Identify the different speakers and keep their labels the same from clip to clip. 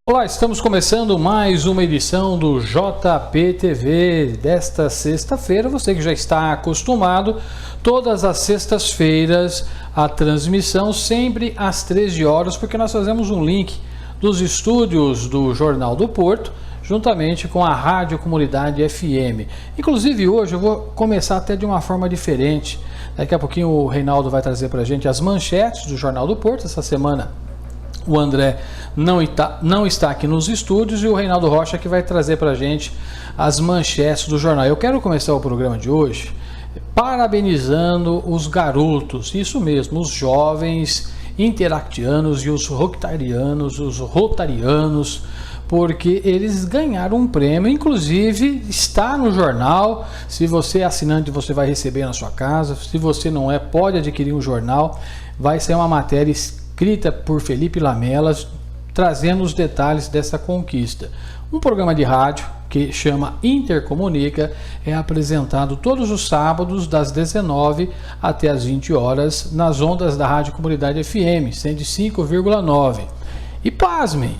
Speaker 1: Olá, estamos começando mais uma edição do JPTV desta sexta-feira. Você que já está acostumado, todas as sextas-feiras a transmissão sempre às 13 horas, porque nós fazemos um link dos estúdios do Jornal do Porto, juntamente com a Rádio Comunidade FM. Inclusive hoje eu vou começar até de uma forma diferente. Daqui a pouquinho o Reinaldo vai trazer para a gente as manchetes do Jornal do Porto. Essa semana o André não está aqui nos estúdios e o Reinaldo Rocha que vai trazer para a gente as manchetes do jornal. Eu quero começar o programa de hoje parabenizando os garotos, isso mesmo, os jovens interactianos e os rotarianos, porque eles ganharam um prêmio, inclusive está no jornal. Se você é assinante, você vai receber na sua casa. Se você não é, pode adquirir um jornal. Vai ser uma matéria escrita por Felipe Lamelas, trazendo os detalhes dessa conquista. Um programa de rádio que chama Intercomunica é apresentado todos os sábados das 19 até as 20 horas nas ondas da Rádio Comunidade FM 105,9. E pasmem,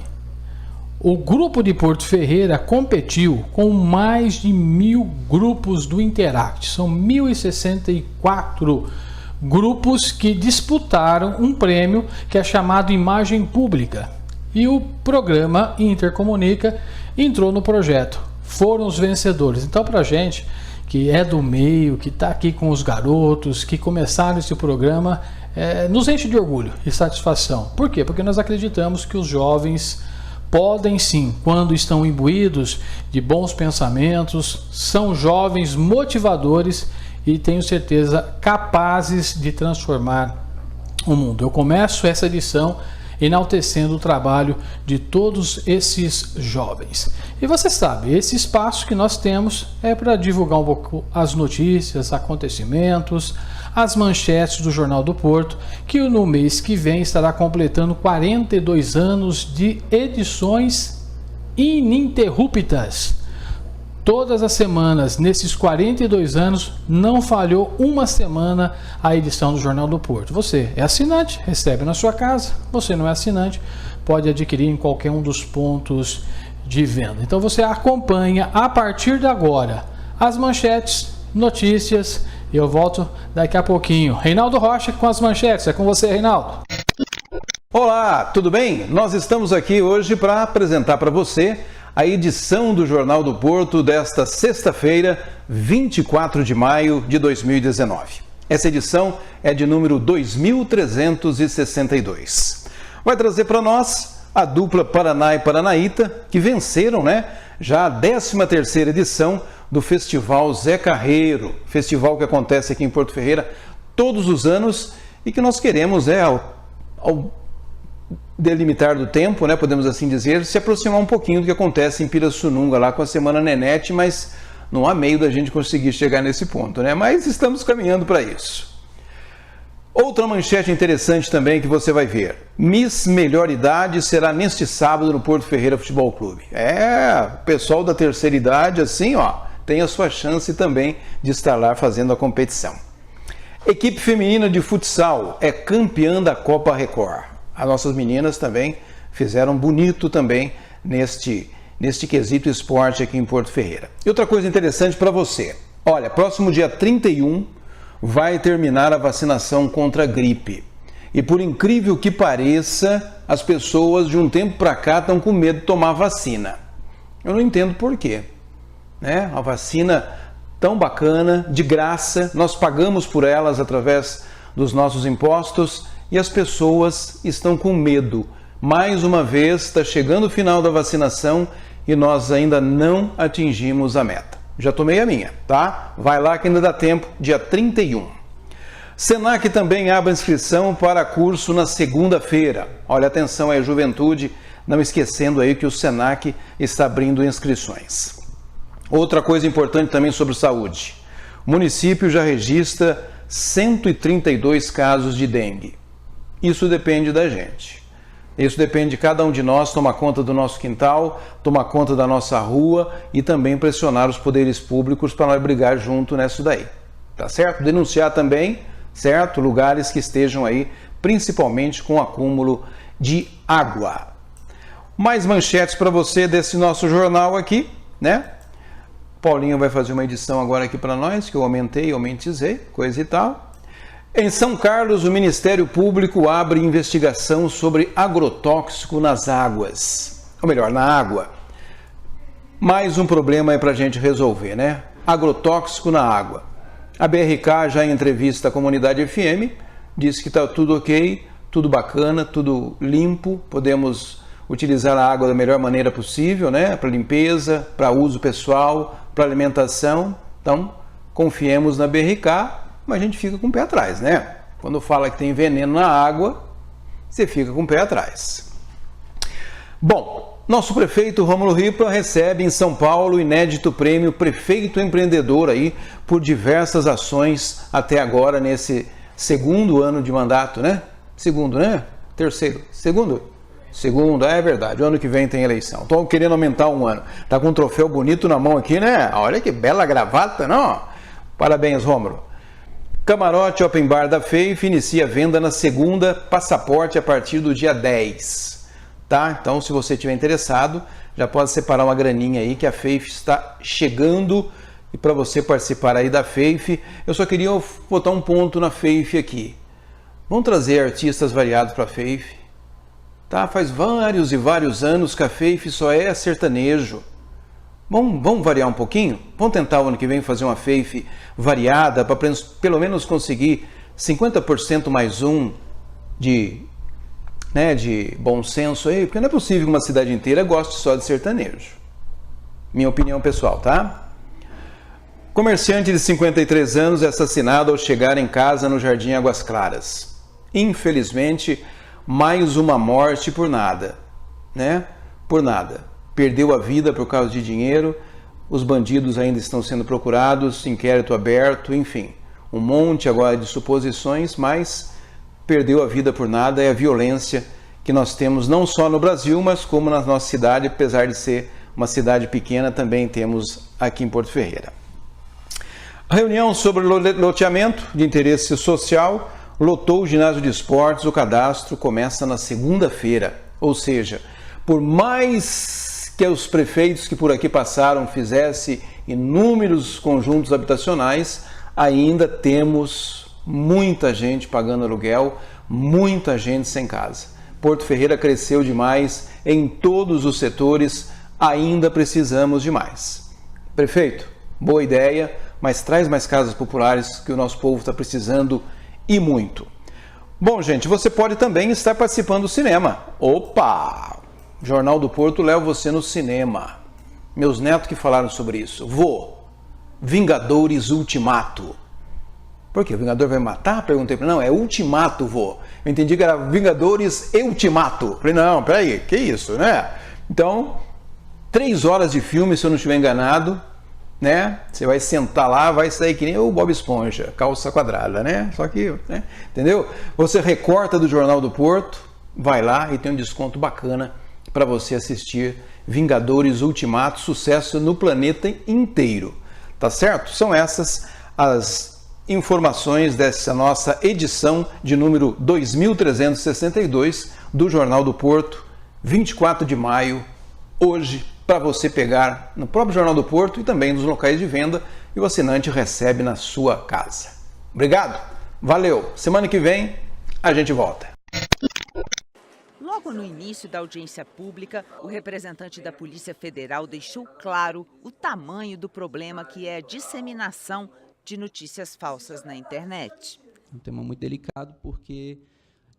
Speaker 1: o grupo de Porto Ferreira competiu com mais de 1.000 grupos do Interact. São 1.064 grupos que disputaram um prêmio que é chamado Imagem Pública. E o programa Intercomunica entrou no projeto. Foram os vencedores. Então, para a gente que é do meio, que está aqui com os garotos, que começaram esse programa, nos enche de orgulho e satisfação. Por quê? Porque nós acreditamos que os jovens podem sim, quando estão imbuídos de bons pensamentos, são jovens motivadores e tenho certeza capazes de transformar o mundo. Eu começo essa edição enaltecendo o trabalho de todos esses jovens. E você sabe, esse espaço que nós temos é para divulgar um pouco as notícias, acontecimentos, as manchetes do Jornal do Porto, que no mês que vem estará completando 42 anos de edições ininterruptas. Todas as semanas, nesses 42 anos, não falhou uma semana a edição do Jornal do Porto. Você é assinante, recebe na sua casa. Você não é assinante, pode adquirir em qualquer um dos pontos de venda. Então você acompanha a partir de agora as manchetes, notícias. E eu volto daqui a pouquinho. Reinaldo Rocha com as manchetes. É com você, Reinaldo.
Speaker 2: Olá, tudo bem? Nós estamos aqui hoje para apresentar para você a edição do Jornal do Porto desta sexta-feira, 24 de maio de 2019. Essa edição é de número 2362. Vai trazer para nós a dupla Paraná e Paranaíta, que venceram, já a 13ª edição do Festival Zé Carreiro, festival que acontece aqui em Porto Ferreira todos os anos e que nós queremos, ao delimitar do tempo, podemos assim dizer, se aproximar um pouquinho do que acontece em Pirassununga, lá com a Semana Nenete, mas não há meio da gente conseguir chegar nesse ponto, Mas estamos caminhando para isso. Outra manchete interessante também que você vai ver. Miss Melhor Idade será neste sábado no Porto Ferreira Futebol Clube. O pessoal da terceira idade, assim, tem a sua chance também de estar lá fazendo a competição. Equipe feminina de futsal é campeã da Copa Record. As nossas meninas também fizeram bonito também neste quesito esporte aqui em Porto Ferreira. E outra coisa interessante para você. Olha, próximo dia 31 vai terminar a vacinação contra a gripe. E por incrível que pareça, as pessoas de um tempo para cá estão com medo de tomar vacina. Eu não entendo por quê. A vacina tão bacana, de graça, nós pagamos por elas através dos nossos impostos, e as pessoas estão com medo. Mais uma vez, está chegando o final da vacinação e nós ainda não atingimos a meta. Já tomei a minha, tá? Vai lá que ainda dá tempo, dia 31. Senac também abre inscrição para curso na segunda-feira. Olha, atenção aí, juventude, não esquecendo aí que o Senac está abrindo inscrições. Outra coisa importante também sobre saúde. O município já registra 132 casos de dengue. Isso depende da gente. Isso depende de cada um de nós tomar conta do nosso quintal, tomar conta da nossa rua e também pressionar os poderes públicos para nós brigar junto nisso daí. Tá certo? Denunciar também, certo? Lugares que estejam aí, principalmente com acúmulo de água. Mais manchetes para você desse nosso jornal aqui, né? Paulinho vai fazer uma edição agora aqui para nós, que eu aumentizei, coisa e tal. Em São Carlos, o Ministério Público abre investigação sobre agrotóxico nas águas. Ou melhor, na água. Mais um problema aí para a gente resolver, né? Agrotóxico na água. A BRK, já em entrevista à Comunidade FM, disse que está tudo ok, tudo bacana, tudo limpo, podemos utilizar a água da melhor maneira possível, né? Para limpeza, para uso pessoal, para alimentação. Então, confiemos na BRK, mas a gente fica com o pé atrás, né? Quando fala que tem veneno na água, você fica com o pé atrás. Bom, nosso prefeito Rômulo Ripa recebe em São Paulo o inédito prêmio Prefeito Empreendedor aí por diversas ações até agora nesse segundo ano de mandato, né? Segundo, né? Terceiro. Segundo? Segundo, é verdade. O ano que vem tem eleição. Estou querendo aumentar um ano. Tá com um troféu bonito na mão aqui, né? Olha que bela gravata, não? Parabéns, Rômulo. Camarote Open Bar da FEIF inicia a venda na segunda passaporte a partir do dia 10. Tá? Então, se você estiver interessado, já pode separar uma graninha aí que a FEIF está chegando. E para você participar aí da FEIF, eu só queria botar um ponto na FEIF aqui. Vamos trazer artistas variados para a FEIF. Tá? Faz vários e vários anos que a FEIF só é sertanejo. Vamos variar um pouquinho? Vamos tentar o ano que vem fazer uma FEIF variada para pelo menos conseguir 50% mais um de bom senso aí, porque não é possível que uma cidade inteira goste só de sertanejo. Minha opinião pessoal, tá? Comerciante de 53 anos é assassinado ao chegar em casa no Jardim Águas Claras. Infelizmente, mais uma morte por nada, né? Por nada. Perdeu a vida por causa de dinheiro, os bandidos ainda estão sendo procurados, inquérito aberto, enfim. Um monte agora de suposições, mas perdeu a vida por nada. É a violência que nós temos não só no Brasil, mas como na nossa cidade, apesar de ser uma cidade pequena, também temos aqui em Porto Ferreira. A reunião sobre loteamento de interesse social lotou o ginásio de esportes. O cadastro começa na segunda-feira, ou seja, por mais que os prefeitos que por aqui passaram fizessem inúmeros conjuntos habitacionais, ainda temos muita gente pagando aluguel, muita gente sem casa. Porto Ferreira cresceu demais em todos os setores, ainda precisamos de mais. Prefeito, boa ideia, mas traz mais casas populares que o nosso povo está precisando e muito. Bom, gente, você pode também estar participando do cinema. Opa! Jornal do Porto leva você no cinema. Meus netos que falaram sobre isso. Vingadores Ultimato. Por quê? O Vingador vai matar? Perguntei para ele. Não, é Ultimato, vô. Eu entendi que era Vingadores e Ultimato. Falei, não, peraí, que isso, né? Então, 3 horas de filme, se eu não estiver enganado, né? Você vai sentar lá, vai sair que nem o Bob Esponja, calça quadrada, né? Só que, né? Entendeu? Você recorta do Jornal do Porto, vai lá e tem um desconto bacana para você assistir Vingadores Ultimato, sucesso no planeta inteiro. Tá certo? São essas as informações dessa nossa edição de número 2362 do Jornal do Porto, 24 de maio, hoje, para você pegar no próprio Jornal do Porto e também nos locais de venda, e o assinante recebe na sua casa. Obrigado, valeu. Semana que vem a gente volta.
Speaker 3: Logo no início da audiência pública, o representante da Polícia Federal deixou claro o tamanho do problema que é a disseminação de notícias falsas na internet.
Speaker 4: Um tema muito delicado porque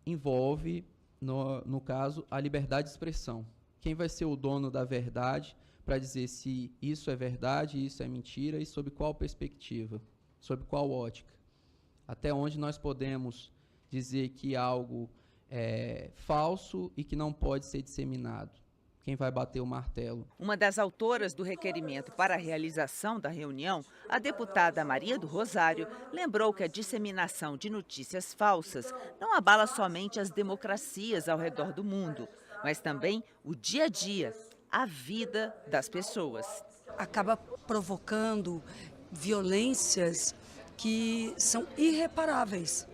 Speaker 4: envolve, no caso, a liberdade de expressão. Quem vai ser o dono da verdade para dizer se isso é verdade, isso é mentira e sob qual perspectiva, sob qual ótica? Até onde nós podemos dizer que algo é falso e que não pode ser disseminado? Quem vai bater o martelo?
Speaker 3: Uma das autoras do requerimento para a realização da reunião, a deputada Maria do Rosário, lembrou que a disseminação de notícias falsas não abala somente as democracias ao redor do mundo, mas também o dia a dia, a vida das pessoas.
Speaker 5: Acaba provocando violências que são irreparáveis.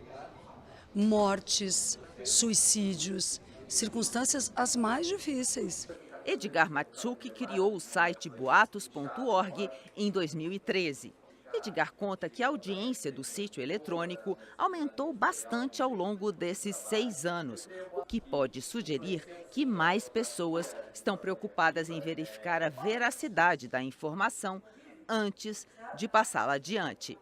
Speaker 5: Mortes, suicídios, circunstâncias as mais difíceis.
Speaker 3: Edgar Matsuki criou o site boatos.org em 2013. Edgar conta que a audiência do sítio eletrônico aumentou bastante ao longo desses 6 anos, o que pode sugerir que mais pessoas estão preocupadas em verificar a veracidade da informação antes de passá-la adiante.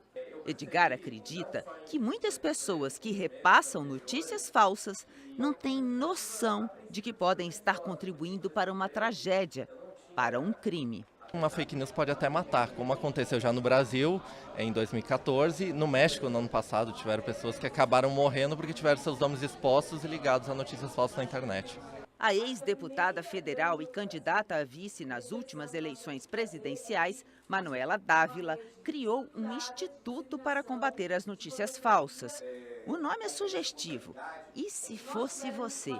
Speaker 3: Edgar acredita que muitas pessoas que repassam notícias falsas não têm noção de que podem estar contribuindo para uma tragédia, para um crime.
Speaker 6: Uma fake news pode até matar, como aconteceu já no Brasil em 2014. No México, no ano passado, tiveram pessoas que acabaram morrendo porque tiveram seus nomes expostos e ligados a notícias falsas na internet.
Speaker 3: A ex-deputada federal e candidata a vice nas últimas eleições presidenciais, Manuela Dávila, criou um instituto para combater as notícias falsas. O nome é sugestivo. E se fosse você?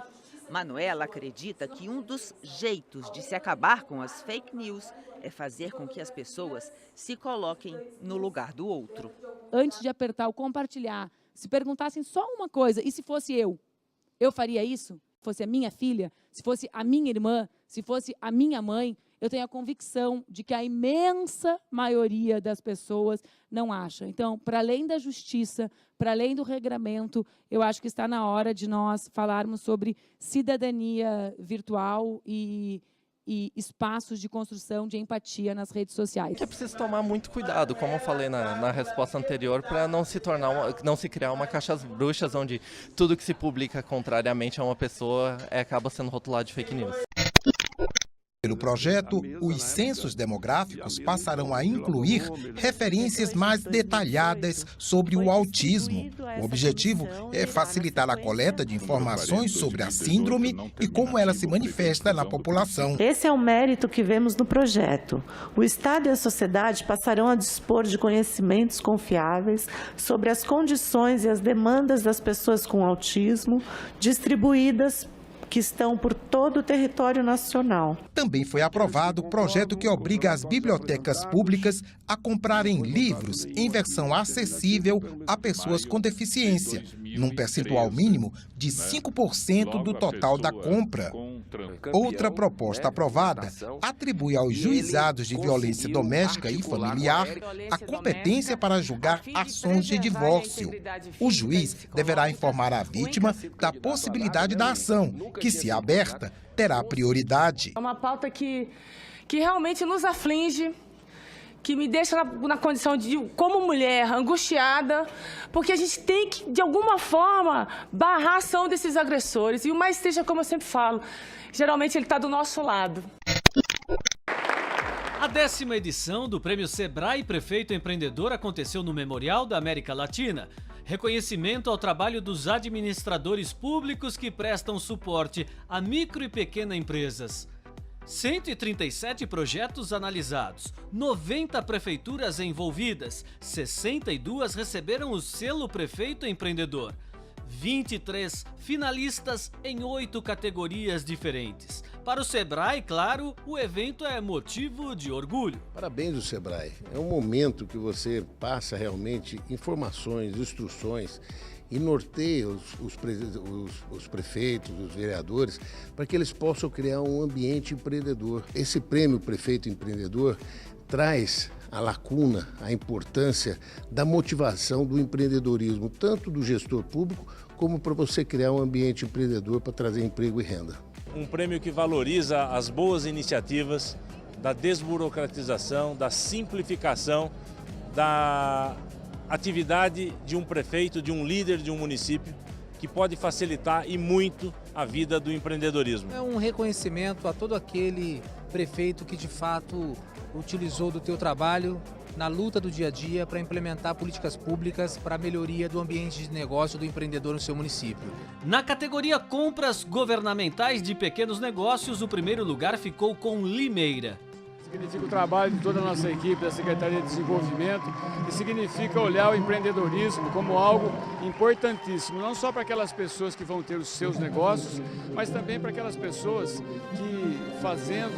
Speaker 3: Manuela acredita que um dos jeitos de se acabar com as fake news é fazer com que as pessoas se coloquem no lugar do outro.
Speaker 7: Antes de apertar o compartilhar, se perguntassem só uma coisa, e se fosse eu faria isso? Se fosse a minha filha, se fosse a minha irmã, se fosse a minha mãe, eu tenho a convicção de que a imensa maioria das pessoas não acha. Então, para além da justiça, para além do regramento, eu acho que está na hora de nós falarmos sobre cidadania virtual e espaços de construção de empatia nas redes sociais.
Speaker 6: É preciso tomar muito cuidado, como eu falei na resposta anterior, para não se criar uma caixa às bruxas, onde tudo que se publica contrariamente a uma pessoa acaba sendo rotulado de fake news.
Speaker 8: Pelo projeto, os censos demográficos passarão a incluir referências mais detalhadas sobre o autismo. O objetivo é facilitar a coleta de informações sobre a síndrome e como ela se manifesta na população.
Speaker 9: Esse é o mérito que vemos no projeto. O Estado e a sociedade passarão a dispor de conhecimentos confiáveis sobre as condições e as demandas das pessoas com autismo, distribuídas que estão por todo o território nacional.
Speaker 8: Também foi aprovado o projeto que obriga as bibliotecas públicas a comprarem livros em versão acessível a pessoas com deficiência, num percentual mínimo de 5% do total da compra. Outra proposta aprovada atribui aos juizados de violência doméstica e familiar a competência para julgar ações de divórcio. O juiz deverá informar a vítima da possibilidade da ação, que, se aberta, terá prioridade.
Speaker 10: É uma pauta que realmente nos aflige, que me deixa na condição de, como mulher, angustiada, porque a gente tem que, de alguma forma, barrar a ação desses agressores. E o mais triste é, como eu sempre falo, geralmente ele está do nosso lado.
Speaker 11: A 10ª edição do Prêmio Sebrae Prefeito Empreendedor aconteceu no Memorial da América Latina. Reconhecimento ao trabalho dos administradores públicos que prestam suporte a micro e pequenas empresas. 137 projetos analisados, 90 prefeituras envolvidas, 62 receberam o selo Prefeito Empreendedor. 23 finalistas em 8 categorias diferentes. Para o Sebrae, claro, o evento é motivo de orgulho.
Speaker 12: Parabéns ao Sebrae. É um momento que você passa realmente informações, instruções e norteia os prefeitos, os vereadores, para que eles possam criar um ambiente empreendedor. Esse prêmio Prefeito Empreendedor traz a lacuna, a importância da motivação do empreendedorismo, tanto do gestor público, como para você criar um ambiente empreendedor para trazer emprego e renda.
Speaker 13: Um prêmio que valoriza as boas iniciativas, da desburocratização, da simplificação, da atividade de um prefeito, de um líder de um município, que pode facilitar e muito a vida do empreendedorismo.
Speaker 14: É um reconhecimento a todo aquele prefeito que de fato utilizou do teu trabalho na luta do dia a dia para implementar políticas públicas para a melhoria do ambiente de negócio do empreendedor no seu município.
Speaker 11: Na categoria Compras Governamentais de Pequenos Negócios, o primeiro lugar ficou com Limeira.
Speaker 15: Significa o trabalho de toda a nossa equipe da Secretaria de Desenvolvimento e significa olhar o empreendedorismo como algo importantíssimo, não só para aquelas pessoas que vão ter os seus negócios, mas também para aquelas pessoas que, fazendo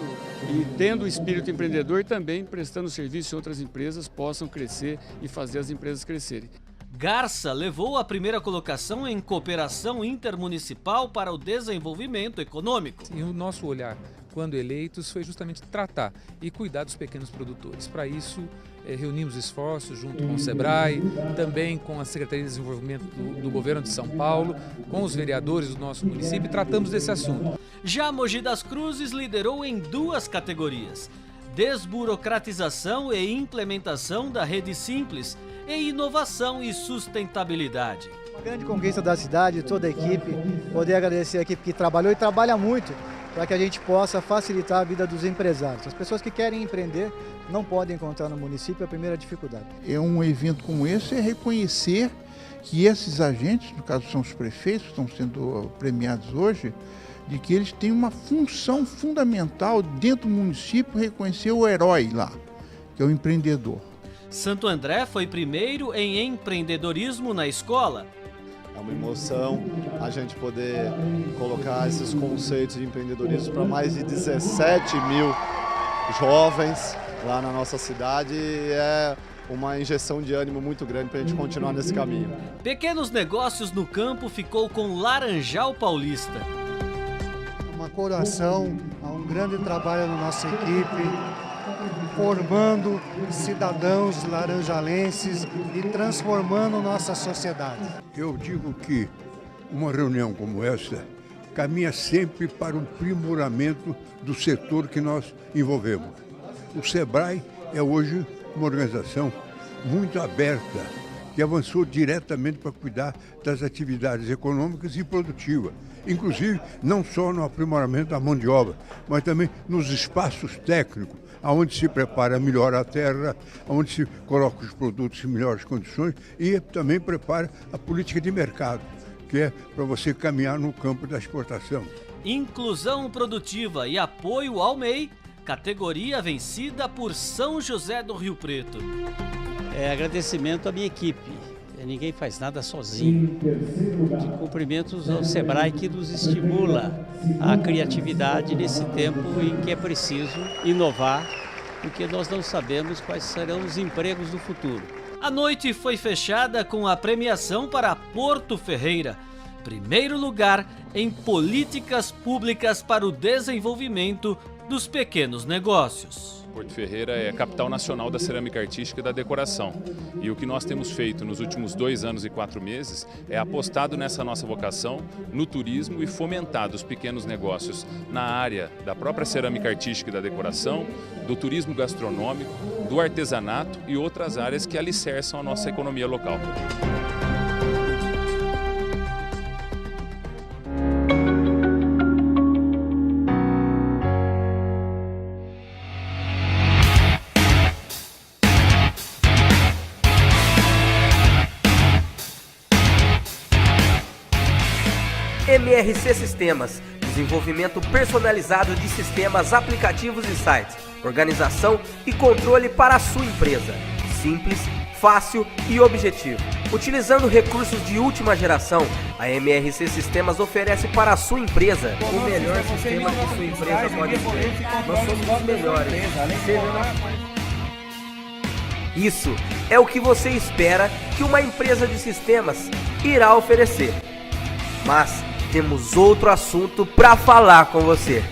Speaker 15: e tendo o espírito empreendedor, também prestando serviço em outras empresas, possam crescer e fazer as empresas crescerem.
Speaker 11: Garça levou a primeira colocação em cooperação intermunicipal para o desenvolvimento econômico.
Speaker 14: E o nosso olhar, quando eleitos, foi justamente tratar e cuidar dos pequenos produtores. Para isso, reunimos esforços junto com o SEBRAE, também com a Secretaria de Desenvolvimento do Governo de São Paulo, com os vereadores do nosso município e tratamos desse assunto.
Speaker 11: Já Mogi das Cruzes liderou em 2 categorias: desburocratização e implementação da rede simples e inovação e sustentabilidade.
Speaker 16: Uma grande conquista da cidade, toda a equipe, poder agradecer a equipe que trabalhou e trabalha muito para que a gente possa facilitar a vida dos empresários. As pessoas que querem empreender não podem encontrar no município, é a primeira dificuldade.
Speaker 17: Um evento como esse é reconhecer que esses agentes, no caso são os prefeitos que estão sendo premiados hoje, de que eles têm uma função fundamental dentro do município, reconhecer o herói lá, que é o empreendedor.
Speaker 11: Santo André foi primeiro em empreendedorismo na escola.
Speaker 18: É uma emoção a gente poder colocar esses conceitos de empreendedorismo para mais de 17 mil jovens lá na nossa cidade. É uma injeção de ânimo muito grande para a gente continuar nesse caminho.
Speaker 11: Pequenos Negócios no Campo ficou com Laranjal Paulista.
Speaker 16: Uma coroação a um grande trabalho da nossa equipe, formando cidadãos laranjalenses e transformando nossa sociedade.
Speaker 19: Eu digo que uma reunião como essa caminha sempre para um aprimoramento do setor que nós envolvemos. O SEBRAE é hoje uma organização muito aberta, que avançou diretamente para cuidar das atividades econômicas e produtivas. Inclusive, não só no aprimoramento da mão de obra, mas também nos espaços técnicos, onde se prepara melhor a terra, onde se coloca os produtos em melhores condições e também prepara a política de mercado, que é para você caminhar no campo da exportação.
Speaker 11: Inclusão produtiva e apoio ao MEI, categoria vencida por São José do Rio Preto.
Speaker 20: Agradecimento à minha equipe. Ninguém faz nada sozinho. De cumprimentos ao SEBRAE, que nos estimula a criatividade nesse tempo em que é preciso inovar, porque nós não sabemos quais serão os empregos do futuro.
Speaker 11: A noite foi fechada com a premiação para Porto Ferreira, primeiro lugar em políticas públicas para o desenvolvimento dos pequenos negócios.
Speaker 21: Porto Ferreira é a capital nacional da cerâmica artística e da decoração. E o que nós temos feito nos últimos 2 anos e 4 meses é apostado nessa nossa vocação, no turismo e fomentado os pequenos negócios na área da própria cerâmica artística e da decoração, do turismo gastronômico, do artesanato e outras áreas que alicerçam a nossa economia local.
Speaker 22: MRC Sistemas, desenvolvimento personalizado de sistemas, aplicativos e sites, organização e controle para a sua empresa. Simples, fácil e objetivo. Utilizando recursos de última geração, a MRC Sistemas oferece para a sua empresa o melhor sistema que sua empresa pode ter. Nós somos os melhores. Isso é o que você espera que uma empresa de sistemas irá oferecer. Mas temos outro assunto para falar com você.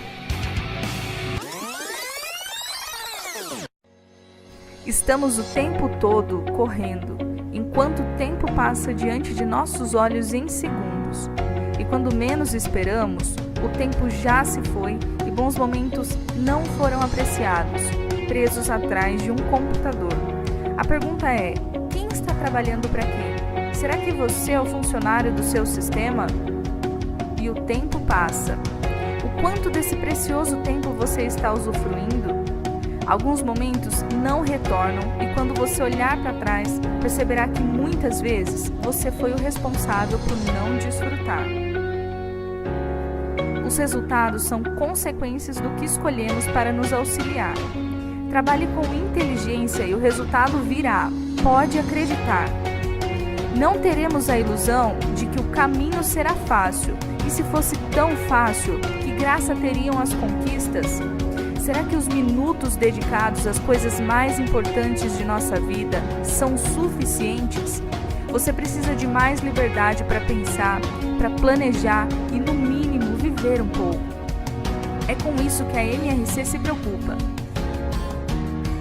Speaker 23: Estamos o tempo todo correndo, enquanto o tempo passa diante de nossos olhos em segundos. E quando menos esperamos, o tempo já se foi e bons momentos não foram apreciados, presos atrás de um computador. A pergunta é: quem está trabalhando para quem? Será que você é o funcionário do seu sistema? E o tempo passa. O quanto desse precioso tempo você está usufruindo? Alguns momentos não retornam e quando você olhar para trás, perceberá que muitas vezes você foi o responsável por não desfrutar. Os resultados são consequências do que escolhemos para nos auxiliar. Trabalhe com inteligência e o resultado virá. Pode acreditar. Não teremos a ilusão de que o caminho será fácil. E se fosse tão fácil, que graça teriam as conquistas? Será que os minutos dedicados às coisas mais importantes de nossa vida são suficientes? você precisa de mais liberdade para pensar, para planejar e, no mínimo, viver um pouco. É com isso que a MRC se preocupa.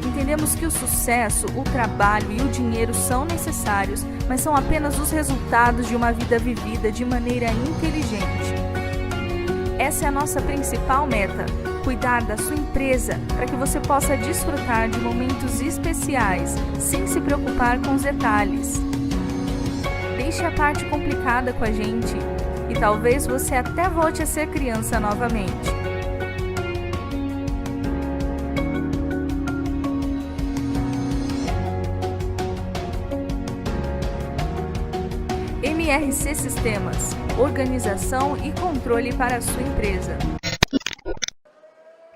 Speaker 23: Entendemos que o sucesso, o trabalho e o dinheiro são necessários, mas são apenas os resultados de uma vida vivida de maneira inteligente. Essa é a nossa principal meta: cuidar da sua empresa para que você possa desfrutar de momentos especiais, sem se preocupar com os detalhes. Deixe a parte complicada com a gente e talvez você até volte a ser criança novamente. MRC Sistemas, organização e controle para a sua empresa.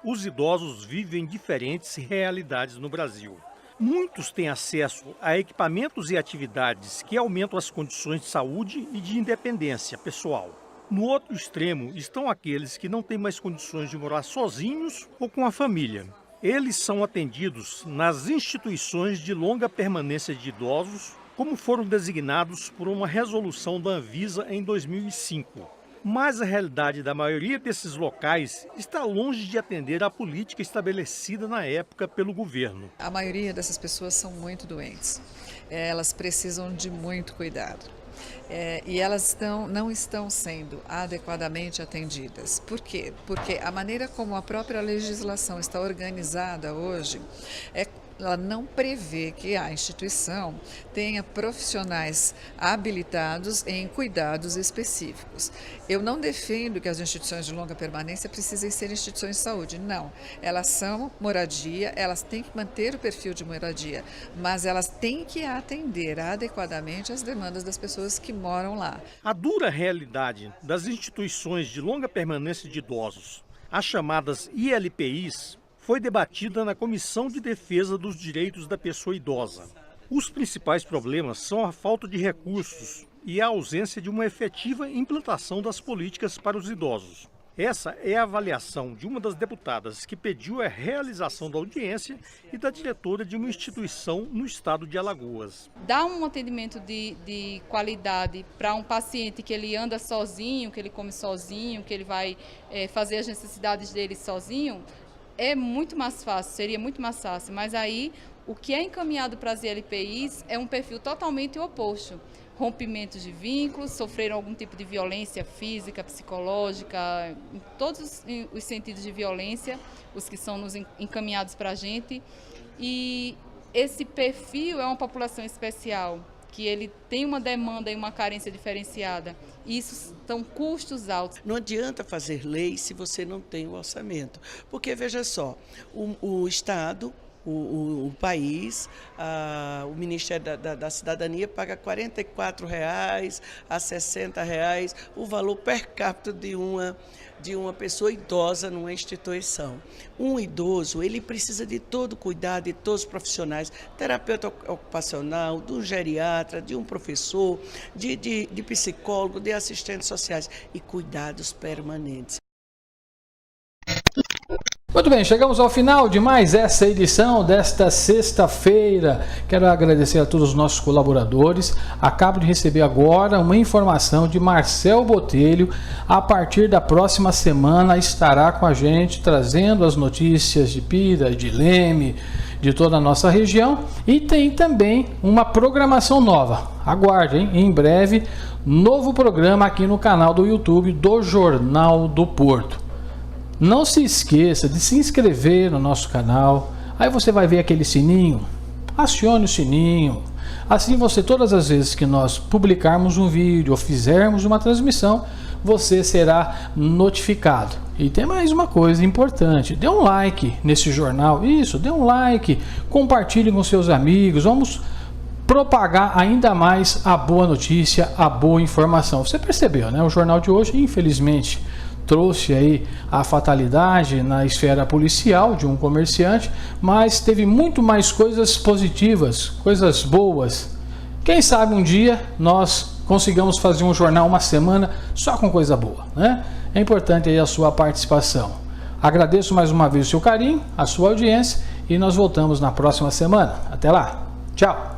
Speaker 1: Os idosos vivem diferentes realidades no Brasil. Muitos têm acesso a equipamentos e atividades que aumentam as condições de saúde e de independência pessoal. No outro extremo estão aqueles que não têm mais condições de morar sozinhos ou com a família. Eles são atendidos nas instituições de longa permanência de idosos, como foram designados por uma resolução da Anvisa em 2005. Mas a realidade da maioria desses locais está longe de atender à política estabelecida na época pelo governo.
Speaker 2: A maioria dessas pessoas são muito doentes. Elas precisam de muito cuidado. E elas não estão sendo adequadamente atendidas. Por quê? Porque a maneira como a própria legislação está organizada hoje ela não prevê que a instituição tenha profissionais habilitados em cuidados específicos. Eu não defendo que as instituições de longa permanência precisem ser instituições de saúde, não. Elas são moradia, elas têm que manter o perfil de moradia, mas elas têm que atender adequadamente às demandas das pessoas que moram lá.
Speaker 1: A dura realidade das instituições de longa permanência de idosos, as chamadas ILPIs, foi debatida na Comissão de Defesa dos Direitos da Pessoa Idosa. Os principais problemas são a falta de recursos e a ausência de uma efetiva implantação das políticas para os idosos. Essa é a avaliação de uma das deputadas que pediu a realização da audiência e da diretora de uma instituição no estado de Alagoas.
Speaker 4: Dar um atendimento de qualidade para um paciente que ele anda sozinho, que ele come sozinho, que ele vai fazer as necessidades dele sozinho, é muito mais fácil, seria muito mais fácil, mas aí o que é encaminhado para as ILPIs é um perfil totalmente oposto. Rompimentos de vínculos, sofreram algum tipo de violência física, psicológica, em todos os sentidos de violência, os que são nos encaminhados para a gente. E esse perfil é uma população especial, que ele tem uma demanda e uma carência diferenciada. Isso são custos altos.
Speaker 24: Não adianta fazer lei se você não tem o orçamento. Porque, veja só, o Estado, o país, o Ministério da Cidadania paga R$ 44 a R$ 60 o valor per capita de uma pessoa idosa numa instituição. Um idoso, ele precisa de todo cuidado, de todos os profissionais, terapeuta ocupacional, de um geriatra, de um professor, de psicólogo, de assistentes sociais e cuidados permanentes.
Speaker 25: Muito bem, chegamos ao final de mais essa edição desta sexta-feira. Quero agradecer a todos os nossos colaboradores. Acabo de receber agora uma informação de Marcel Botelho. A partir da próxima semana estará com a gente trazendo as notícias de Pira, de Leme, de toda a nossa região. E tem também uma programação nova. Aguarde, hein? Em breve, novo programa aqui no canal do YouTube do Jornal do Porto. Não se esqueça de se inscrever no nosso canal. Aí você vai ver aquele sininho. Acione o sininho. Assim você, todas as vezes que nós publicarmos um vídeo ou fizermos uma transmissão, você será notificado. E tem mais uma coisa importante. Dê um like nesse jornal. Isso, dê um like. Compartilhe com seus amigos. Vamos propagar ainda mais a boa notícia, a boa informação. Você percebeu, né? O jornal de hoje, infelizmente, trouxe aí a fatalidade na esfera policial de um comerciante, mas teve muito mais coisas positivas, coisas boas. Quem sabe um dia nós consigamos fazer um jornal uma semana só com coisa boa, né? É importante aí a sua participação. Agradeço mais uma vez o seu carinho, a sua audiência e nós voltamos na próxima semana. Até lá. Tchau.